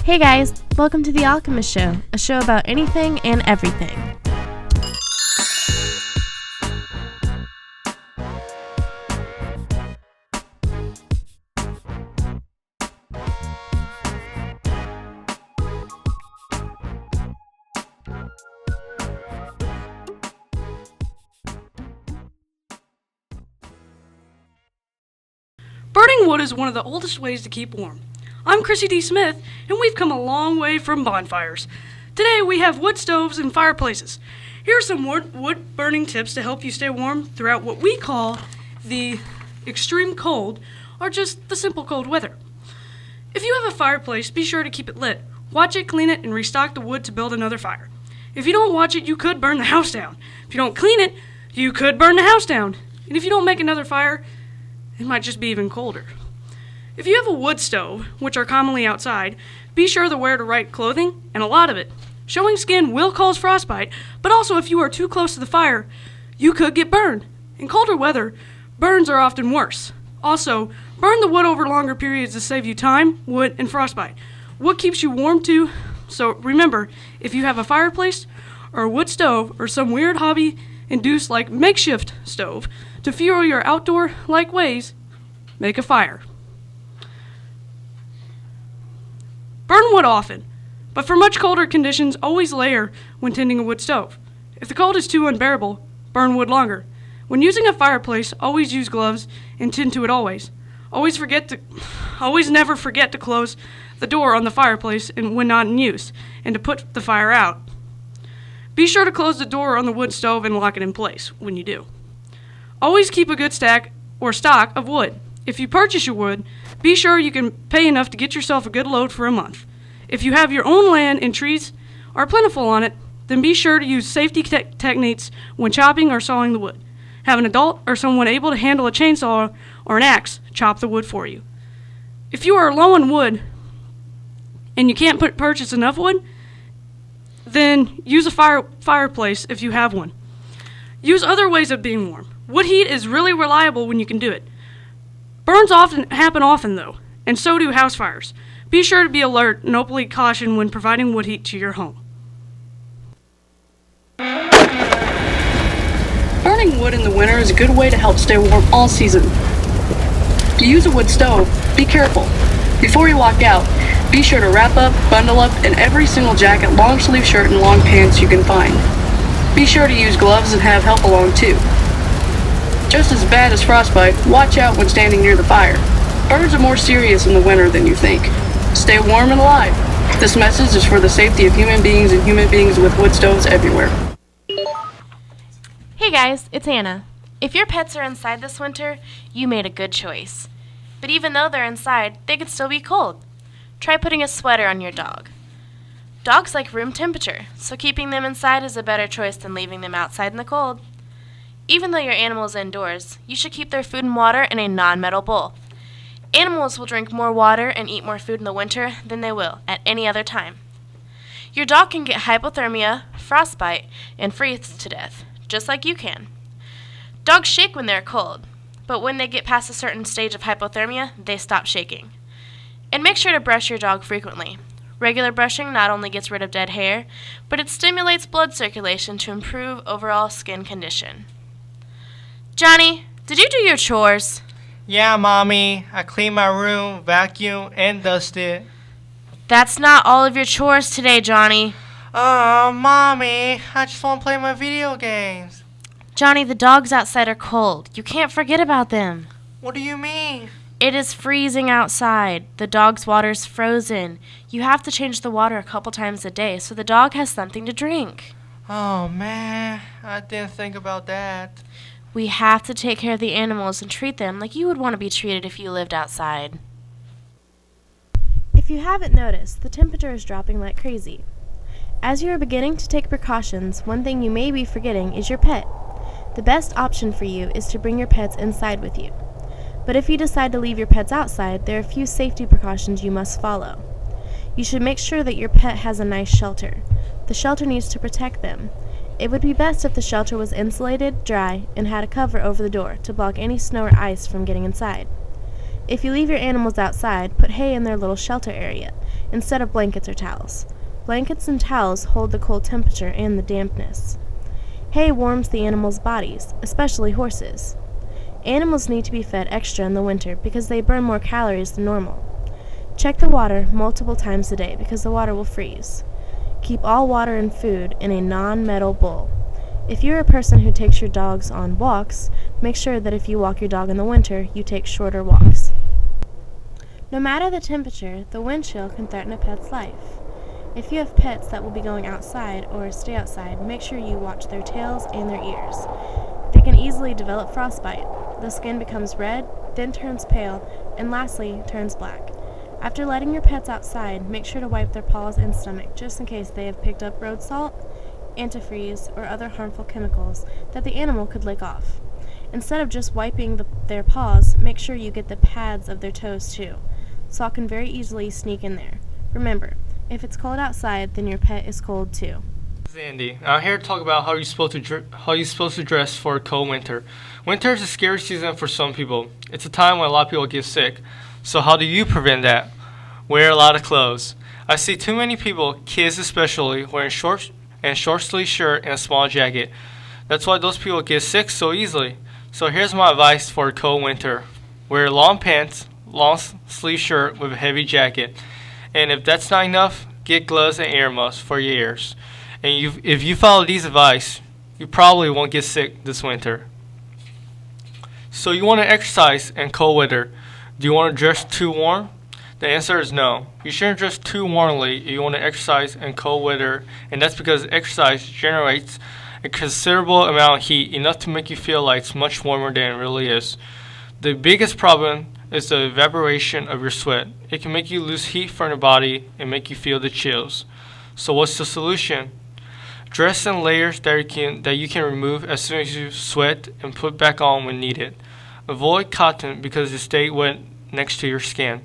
Hey guys, welcome to The Alchemist Show, a show about anything and everything. Burning wood is one of the oldest ways to keep warm. I'm Chrissy D. Smith, and we've come a long way from bonfires. Today we have wood stoves and fireplaces. Here are some wood burning tips to help you stay warm throughout what we call the extreme cold, or just the simple cold weather. If you have a fireplace, be sure to keep it lit. Watch it, clean it, and restock the wood to build another fire. If you don't watch it, you could burn the house down. If you don't clean it, you could burn the house down. And if you don't make another fire, it might just be even colder. If you have a wood stove, which are commonly outside, be sure to wear the right clothing, and a lot of it. Showing skin will cause frostbite, but also if you are too close to the fire, you could get burned. In colder weather, burns are often worse. Also, burn the wood over longer periods to save you time, wood, and frostbite. Wood keeps you warm too, so remember, if you have a fireplace or a wood stove or some weird hobby-induced like makeshift stove, to fuel your outdoor-like ways, make a fire. Burn wood often, but for much colder conditions, always layer when tending a wood stove. If the cold is too unbearable, burn wood longer. When using a fireplace, always use gloves and tend to it always. Always never forget to close the door on the fireplace when not in use, and to put the fire out. Be sure to close the door on the wood stove and lock it in place when you do. Always keep a good stack or stock of wood. If you purchase your wood, be sure you can pay enough to get yourself a good load for a month. If you have your own land and trees are plentiful on it, then be sure to use safety techniques when chopping or sawing the wood. Have an adult or someone able to handle a chainsaw or an axe chop the wood for you. If you are low on wood and you can't purchase enough wood, then use a fireplace if you have one. Use other ways of being warm. Wood heat is really reliable when you can do it. Burns happen often though, and so do house fires. Be sure to be alert and openly caution when providing wood heat to your home. Burning wood in the winter is a good way to help stay warm all season. To use a wood stove, be careful. Before you walk out, be sure to wrap up, bundle up in every single jacket, long sleeve shirt, and long pants you can find. Be sure to use gloves and have help along too. Just as bad as frostbite, watch out when standing near the fire. Burns are more serious in the winter than you think. Stay warm and alive. This message is for the safety of human beings and human beings with wood stoves everywhere. Hey guys, it's Anna. If your pets are inside this winter, you made a good choice. But even though they're inside, they could still be cold. Try putting a sweater on your dog. Dogs like room temperature, so keeping them inside is a better choice than leaving them outside in the cold. Even though your animal is indoors, you should keep their food and water in a non-metal bowl. Animals will drink more water and eat more food in the winter than they will at any other time. Your dog can get hypothermia, frostbite, and freeze to death, just like you can. Dogs shake when they're cold, but when they get past a certain stage of hypothermia, they stop shaking. And make sure to brush your dog frequently. Regular brushing not only gets rid of dead hair, but it stimulates blood circulation to improve overall skin condition. Johnny, did you do your chores? Yeah, Mommy. I cleaned my room, vacuumed, and dusted. That's not all of your chores today, Johnny. Mommy, I just want to play my video games. Johnny, the dogs outside are cold. You can't forget about them. What do you mean? It is freezing outside. The dog's water's frozen. You have to change the water a couple times a day so the dog has something to drink. Oh, man. I didn't think about that. We have to take care of the animals and treat them like you would want to be treated if you lived outside. If you haven't noticed, the temperature is dropping like crazy. As you are beginning to take precautions, one thing you may be forgetting is your pet. The best option for you is to bring your pets inside with you. But if you decide to leave your pets outside, there are a few safety precautions you must follow. You should make sure that your pet has a nice shelter. The shelter needs to protect them. It would be best if the shelter was insulated, dry, and had a cover over the door to block any snow or ice from getting inside. If you leave your animals outside, put hay in their little shelter area. instead of blankets or towels. Blankets and towels hold the cold temperature and the dampness. Hay warms the animals' bodies, especially horses. Animals need to be fed extra in the winter because they burn more calories than normal. Check the water multiple times a day because the water will freeze. Keep all water and food in a non-metal bowl. If you're a person who takes your dogs on walks, make sure that if you walk your dog in the winter, you take shorter walks. No matter the temperature, the wind chill can threaten a pet's life. If you have pets that will be going outside or stay outside, make sure you watch their tails and their ears. They can easily develop frostbite. The skin becomes red, then turns pale, and lastly, turns black. After letting your pets outside, make sure to wipe their paws and stomach just in case they have picked up road salt, antifreeze, or other harmful chemicals that the animal could lick off. Instead of just wiping their paws, make sure you get the pads of their toes too. Salt can very easily sneak in there. Remember, if it's cold outside, then your pet is cold too. This is Andy. I'm here to talk about how you're supposed to dress for a cold winter. Winter is a scary season for some people. It's a time when a lot of people get sick. So how do you prevent that? Wear a lot of clothes. I see too many people, kids especially, wearing short sleeve shirt and a small jacket. That's why those people get sick so easily. So here's my advice for a cold winter. Wear long pants, long sleeve shirt with a heavy jacket. And if that's not enough, get gloves and ear muffs for your ears. And if you follow these advice, you probably won't get sick this winter. So you want to exercise in cold weather. Do you want to dress too warm? The answer is no. You shouldn't dress too warmly if you want to exercise in cold weather, and that's because exercise generates a considerable amount of heat, enough to make you feel like it's much warmer than it really is. The biggest problem is the evaporation of your sweat. It can make you lose heat from your body and make you feel the chills. So what's the solution? Dress in layers that you can remove as soon as you sweat and put back on when needed. Avoid cotton because it stays wet next to your skin.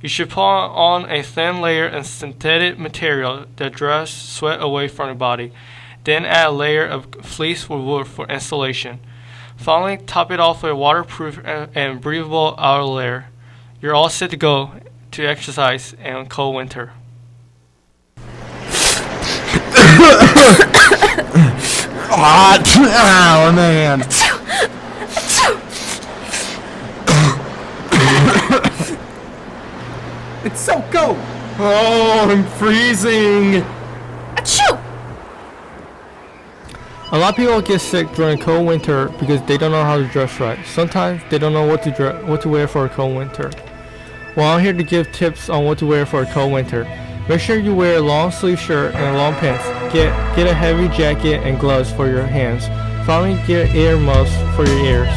You should put on a thin layer of synthetic material that draws sweat away from your body. Then add a layer of fleece or wool for insulation. Finally, top it off with a waterproof and breathable outer layer. You're all set to go to exercise in cold winter. Oh man. It's so cold. Oh, I'm freezing. Achoo! A lot of people get sick during cold winter because they don't know how to dress right. Sometimes they don't know what to wear for a cold winter. Well, I'm here to give tips on what to wear for a cold winter. Make sure you wear a long sleeve shirt and long pants. Get a heavy jacket and gloves for your hands. Finally, get ear muffs for your ears.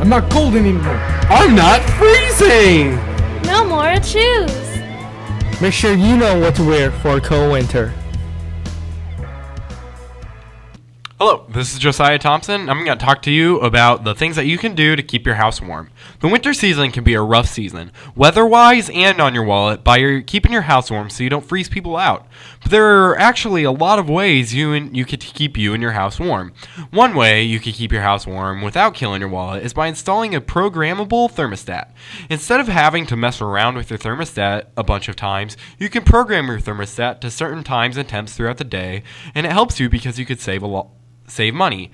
I'm not cold anymore. I'm not freezing. No more choose. Make sure you know what to wear for a cold winter. Hello, this is Josiah Thompson. I'm going to talk to you about the things that you can do to keep your house warm. The winter season can be a rough season, weather-wise and on your wallet, by keeping your house warm so you don't freeze people out. But there are actually a lot of ways you could keep you and your house warm. One way you could keep your house warm without killing your wallet is by installing a programmable thermostat. Instead of having to mess around with your thermostat a bunch of times, you can program your thermostat to certain times and temps throughout the day, and it helps you because you could save money.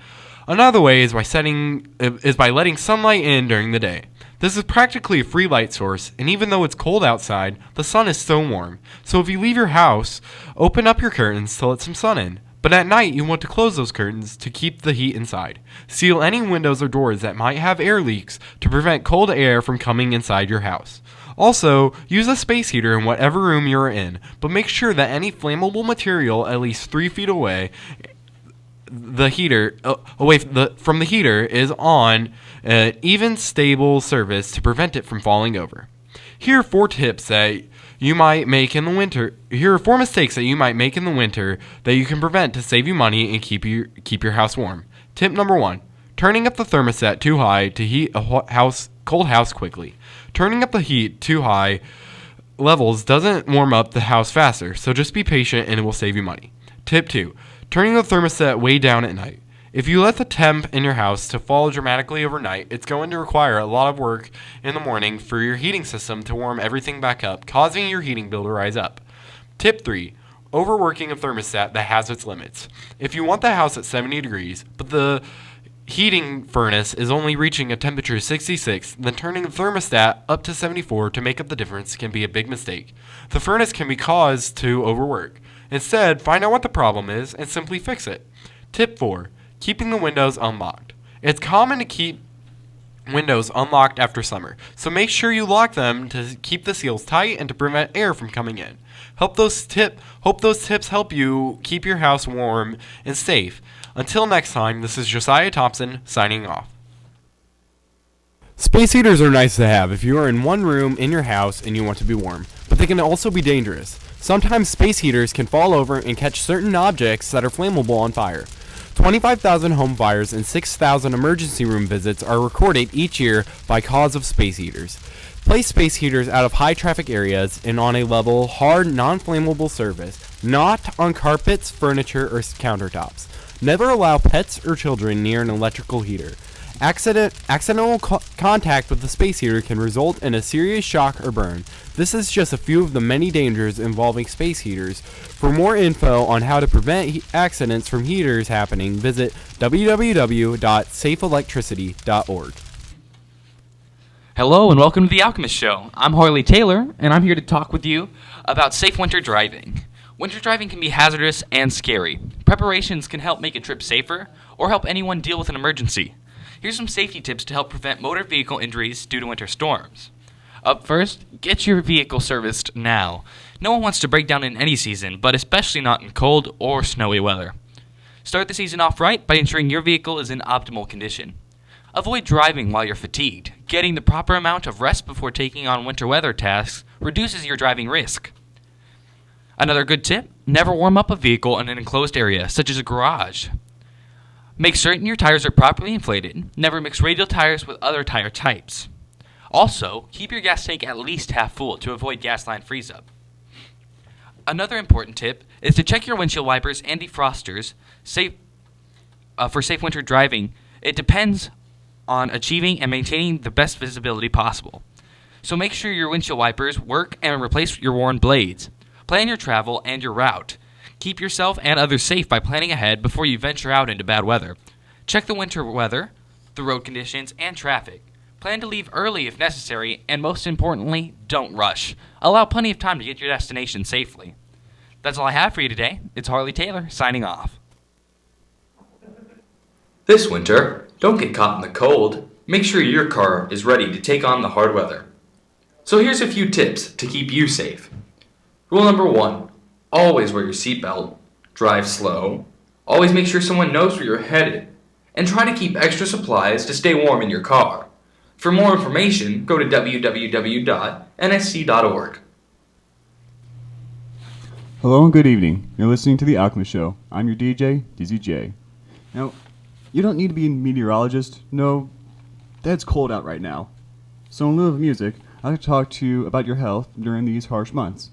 Another way is by letting sunlight in during the day. This is practically a free light source, and even though it's cold outside, the sun is so warm. So if you leave your house, open up your curtains to let some sun in. But at night, you want to close those curtains to keep the heat inside. Seal any windows or doors that might have air leaks to prevent cold air from coming inside your house. Also, use a space heater in whatever room you're in, but make sure that any flammable material at least 3 feet away from the heater is on an even stable surface to prevent it from falling over. Here are 4 tips that you might make in the winter. Here are 4 mistakes that you might make in the winter that you can prevent to save you money and keep your house warm. Tip number 1: turning up the thermostat too high to heat a cold house quickly. Turning up the heat too high levels doesn't warm up the house faster, so just be patient and it will save you money. Tip 2: turning the thermostat way down at night. If you let the temp in your house to fall dramatically overnight, it's going to require a lot of work in the morning for your heating system to warm everything back up, causing your heating bill to rise up. Tip 3. Overworking a thermostat that has its limits. If you want the house at 70 degrees, but the heating furnace is only reaching a temperature of 66, then turning the thermostat up to 74 to make up the difference can be a big mistake. The furnace can be caused to overwork. Instead, find out what the problem is and simply fix it. Tip 4. Keeping the windows unlocked. It's common to keep windows unlocked after summer, so make sure you lock them to keep the seals tight and to prevent air from coming in. Hope those tips help you keep your house warm and safe. Until next time, this is Josiah Thompson signing off. Space heaters are nice to have if you are in one room in your house and you want to be warm, but they can also be dangerous. Sometimes space heaters can fall over and catch certain objects that are flammable on fire. 25,000 home fires and 6,000 emergency room visits are recorded each year by cause of space heaters. Place space heaters out of high traffic areas and on a level, hard, non-flammable surface, not on carpets, furniture, or countertops. Never allow pets or children near an electrical heater. Accidental contact with the space heater can result in a serious shock or burn. This is just a few of the many dangers involving space heaters. For more info on how to prevent accidents from heaters happening, visit www.safeelectricity.org. Hello and welcome to The Alchemist Show. I'm Harley Taylor, and I'm here to talk with you about safe winter driving. Winter driving can be hazardous and scary. Preparations can help make a trip safer or help anyone deal with an emergency. Here's some safety tips to help prevent motor vehicle injuries due to winter storms. Up first, get your vehicle serviced now. No one wants to break down in any season, but especially not in cold or snowy weather. Start the season off right by ensuring your vehicle is in optimal condition. Avoid driving while you're fatigued. Getting the proper amount of rest before taking on winter weather tasks reduces your driving risk. Another good tip, never warm up a vehicle in an enclosed area, such as a garage. Make certain your tires are properly inflated. Never mix radial tires with other tire types. Also, keep your gas tank at least half full to avoid gas line freeze-up. Another important tip is to check your windshield wipers and defrosters for safe winter driving. It depends on achieving and maintaining the best visibility possible. So make sure your windshield wipers work and replace your worn blades. Plan your travel and your route. Keep yourself and others safe by planning ahead before you venture out into bad weather. Check the winter weather, the road conditions, and traffic. Plan to leave early if necessary, and most importantly, don't rush. Allow plenty of time to get to your destination safely. That's all I have for you today. It's Harley Taylor, signing off. This winter, don't get caught in the cold. Make sure your car is ready to take on the hard weather. So here's a few tips to keep you safe. Rule number 1. Always wear your seatbelt, drive slow, always make sure someone knows where you're headed, and try to keep extra supplies to stay warm in your car. For more information, go to www.nsc.org. Hello and good evening. You're listening to The Alchemist Show. I'm your DJ, Dizzy J. Now, you don't need to be a meteorologist. No, it's cold out right now. So in lieu of music, I'd like to talk to you about your health during these harsh months.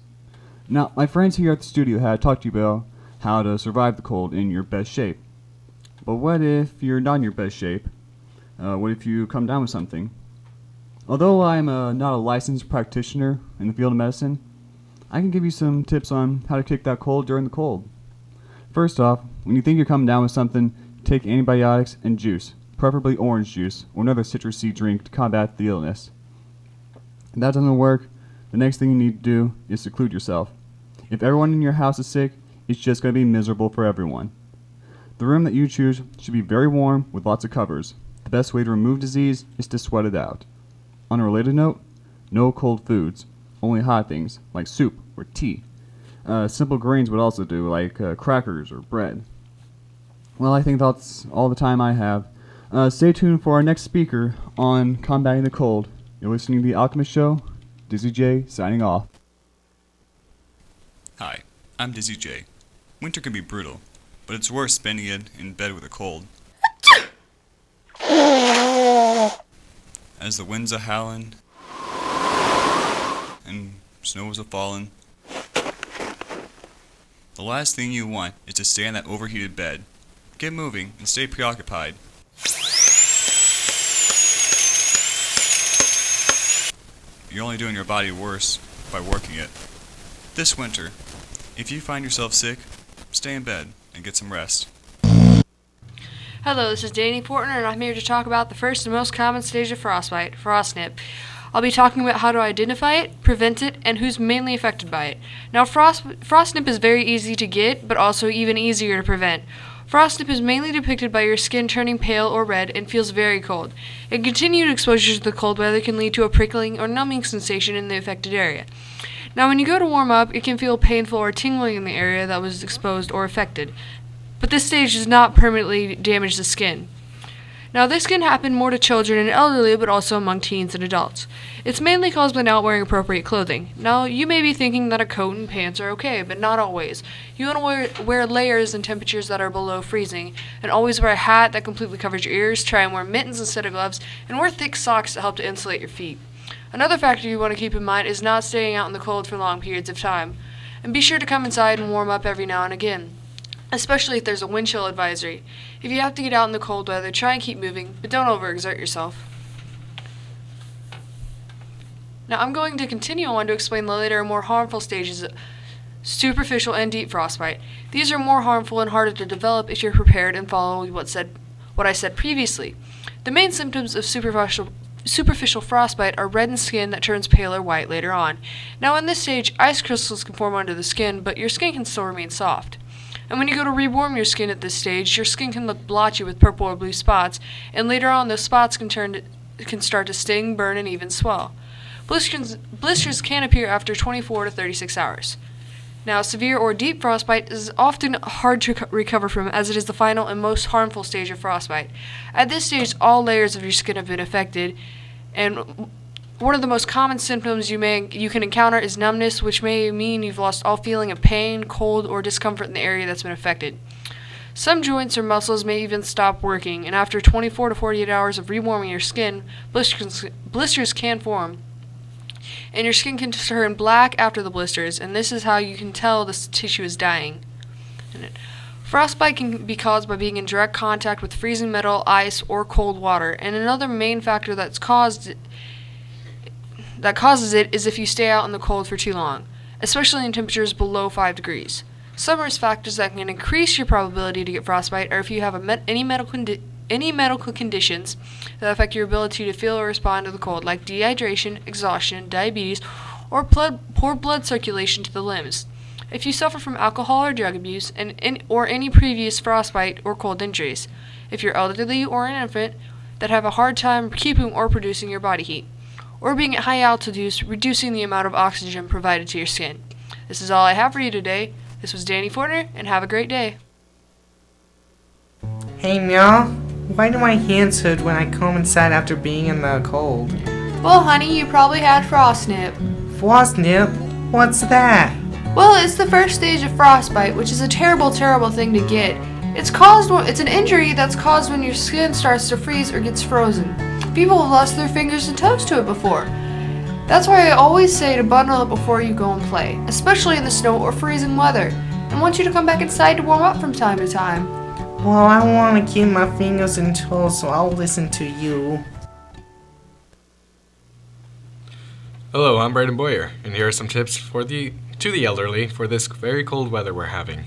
Now, my friends here at the studio had talked to you about how to survive the cold in your best shape. But what if you're not in your best shape? What if you come down with something? Although I'm not a licensed practitioner in the field of medicine, I can give you some tips on how to kick that cold during the cold. First off, when you think you're coming down with something, take antibiotics and juice, preferably orange juice or another citrusy drink to combat the illness. If that doesn't work, the next thing you need to do is seclude yourself. If everyone in your house is sick, it's just going to be miserable for everyone. The room that you choose should be very warm with lots of covers. The best way to remove disease is to sweat it out. On a related note, no cold foods, only hot things like soup or tea. Simple grains would also do, like crackers or bread. Well, I think that's all the time I have. Stay tuned for our next speaker on combating the cold. You're listening to The Alchemist Show. Dizzy J signing off. Hi, I'm Dizzy J. Winter can be brutal, but it's worse spending it in bed with a cold. As the winds are howling and snow is a-falling, the last thing you want is to stay in that overheated bed, Get moving and stay preoccupied. You're only doing your body worse by working it. This winter, if you find yourself sick, stay in bed and get some rest. Hello, this is Danny Portner, and I'm here to talk about the first and most common stage of frostbite, frostnip. I'll be talking about how to identify it, prevent it, and who's mainly affected by it. Now, frostnip is very easy to get, but also even easier to prevent. Frostnip is mainly depicted by your skin turning pale or red and feels very cold. And continued exposure to the cold weather can lead to a prickling or numbing sensation in the affected area. Now, when you go to warm up, it can feel painful or tingling in the area that was exposed or affected. But this stage does not permanently damage the skin. Now, this can happen more to children and elderly, but also among teens and adults. It's mainly caused by not wearing appropriate clothing. Now, you may be thinking that a coat and pants are okay, but not always. You want to wear layers in temperatures that are below freezing, and always wear a hat that completely covers your ears, try and wear mittens instead of gloves, and wear thick socks to help to insulate your feet. Another factor you want to keep in mind is not staying out in the cold for long periods of time. And be sure to come inside and warm up every now and again, especially if there's a wind chill advisory. If you have to get out in the cold weather, try and keep moving, but don't overexert yourself. Now, I'm going to continue on to explain the later and more harmful stages of superficial and deep frostbite. These are more harmful and harder to develop if you're prepared and follow what I said previously. The main symptoms of superficial frostbite are reddened skin that turns pale or white later on. Now, in this stage, ice crystals can form under the skin, but your skin can still remain soft. And when you go to rewarm your skin at this stage, your skin can look blotchy with purple or blue spots, and later on those spots can start to sting, burn, and even swell. Blisters can appear after 24 to 36 hours. Now, severe or deep frostbite is often hard to recover from, as it is the final and most harmful stage of frostbite. At this stage, all layers of your skin have been affected, and one of the most common symptoms you can encounter is numbness, which may mean you've lost all feeling of pain, cold, or discomfort in the area that's been affected. Some joints or muscles may even stop working, and after 24 to 48 hours of rewarming your skin, blisters can form. And your skin can turn black after the blisters, and this is how you can tell this tissue is dying. Frostbite can be caused by being in direct contact with freezing metal, ice, or cold water, and another main factor that causes it is if you stay out in the cold for too long, especially in temperatures below 5 degrees. Some risk factors that can increase your probability to get frostbite are if you have any medical conditions that affect your ability to feel or respond to the cold, like dehydration, exhaustion, diabetes, or poor blood circulation to the limbs. If you suffer from alcohol or drug abuse, or any previous frostbite or cold injuries. If you're elderly or an infant that have a hard time keeping or producing your body heat, or being at high altitudes, reducing the amount of oxygen provided to your skin. This is all I have for you today. This was Danny Fortner, and have a great day. Hey Meow, why do my hands hurt when I come inside after being in the cold? Well, honey, you probably had frostnip. Frostnip? What's that? Well, it's the first stage of frostbite, which is a terrible, terrible thing to get. It's an injury that's caused when your skin starts to freeze or gets frozen. People have lost their fingers and toes to it before. That's why I always say to bundle up before you go and play, especially in the snow or freezing weather, and want you to come back inside to warm up from time to time. Well, I want to keep my fingers and toes, so I'll listen to you. Hello, I'm Brayden Boyer, and here are some tips to the elderly for this very cold weather we're having.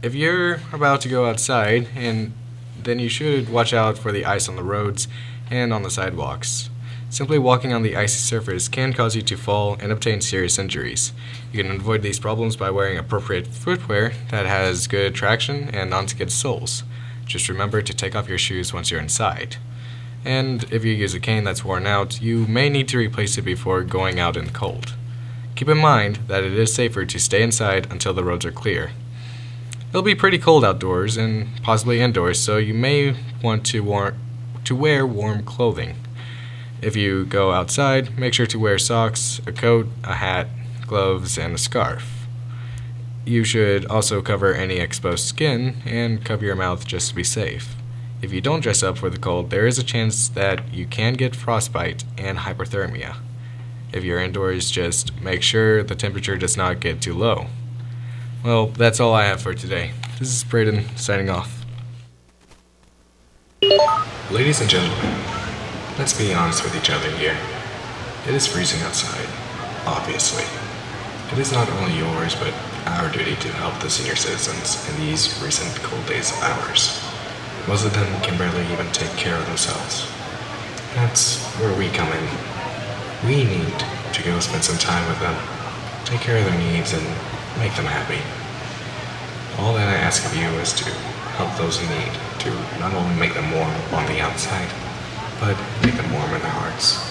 If you're about to go outside, then you should watch out for the ice on the roads and on the sidewalks. Simply walking on the icy surface can cause you to fall and obtain serious injuries. You can avoid these problems by wearing appropriate footwear that has good traction and non-skid soles. Just remember to take off your shoes once you're inside. And if you use a cane that's worn out, you may need to replace it before going out in the cold. Keep in mind that it is safer to stay inside until the roads are clear. It'll be pretty cold outdoors and possibly indoors, so you may want to wear warm clothing. If you go outside, make sure to wear socks, a coat, a hat, gloves, and a scarf. You should also cover any exposed skin and cover your mouth just to be safe. If you don't dress up for the cold, there is a chance that you can get frostbite and hypothermia. If you're indoors, just make sure the temperature does not get too low. Well, that's all I have for today. This is Braden signing off. Ladies and gentlemen, let's be honest with each other here. It is freezing outside, obviously. It is not only yours, but our duty to help the senior citizens in these recent cold days of ours. Most of them can barely even take care of themselves. That's where we come in. We need to go spend some time with them, take care of their needs, and make them happy. All that I ask of you is to help those in need, to not only make them warm on the outside, but make them warm in their hearts.